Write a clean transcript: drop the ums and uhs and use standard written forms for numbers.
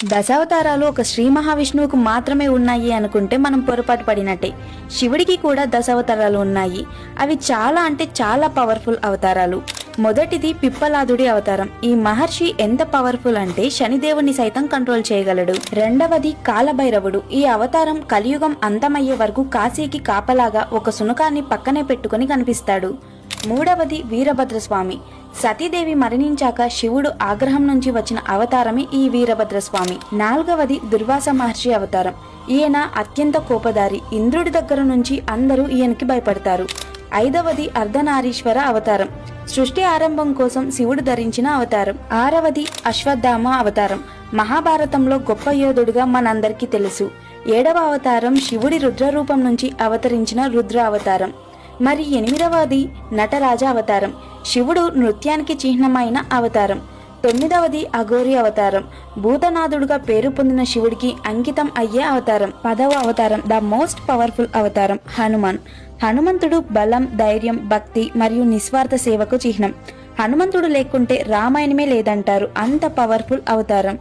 దశావతారాలు ఒక శ్రీ మహావిష్ణువుకు మాత్రమే ఉన్నాయి అనుకుంటే మనం పొరపాటు పడినట్టే. శివుడికి కూడా దశావతారాలు ఉన్నాయి. అవి చాలా అంటే చాలా పవర్ఫుల్ అవతారాలు. మొదటిది పిప్పలాదుడి అవతారం. ఈ మహర్షి ఎంత పవర్ఫుల్ అంటే శనిదేవుని సైతం కంట్రోల్ చేయగలడు. రెండవది కాలభైరవుడు. ఈ అవతారం కలియుగం అంతమయ్యే వరకు కాశీకి కాపలాగా ఒక శునకాన్ని పక్కనే పెట్టుకుని కనిపిస్తాడు. మూడవది వీరభద్రస్వామి. సతీదేవి మరణించాక శివుడు ఆగ్రహం నుంచి వచ్చిన అవతారమే ఈ వీరభద్రస్వామి. నాలుగవది దుర్వాస మహర్షి అవతారం. ఈయన అత్యంత కోపదారి. ఇంద్రుడి దగ్గర నుంచి అందరూ ఈయనకి భయపడతారు. ఐదవది అర్ధనారీశ్వర అవతారం. సృష్టి ఆరంభం కోసం శివుడు ధరించిన అవతారం. ఆరవది అశ్వత్థామ అవతారం. మహాభారతంలో గొప్ప యోధుడుగా మనందరికీ తెలుసు. ఏడవ అవతారం శివుడి రుద్రరూపం నుంచి అవతరించిన రుద్ర అవతారం. మరి ఎనిమిదవది నటరాజ అవతారం. శివుడు నృత్యానికి చిహ్నమైన అవతారం. తొమ్మిదవది అఘోరి అవతారం. భూతనాథుడుగా పేరు పొందిన శివుడికి అంకితం అయ్యే అవతారం. 10వ అవతారం ద మోస్ట్ పవర్ఫుల్ అవతారం హనుమాన్. హనుమంతుడు బలం, ధైర్యం, భక్తి మరియు నిస్వార్థ సేవకు చిహ్నం. హనుమంతుడు లేకుంటే రామాయణమే లేదంటారు. అంత పవర్ఫుల్ అవతారం.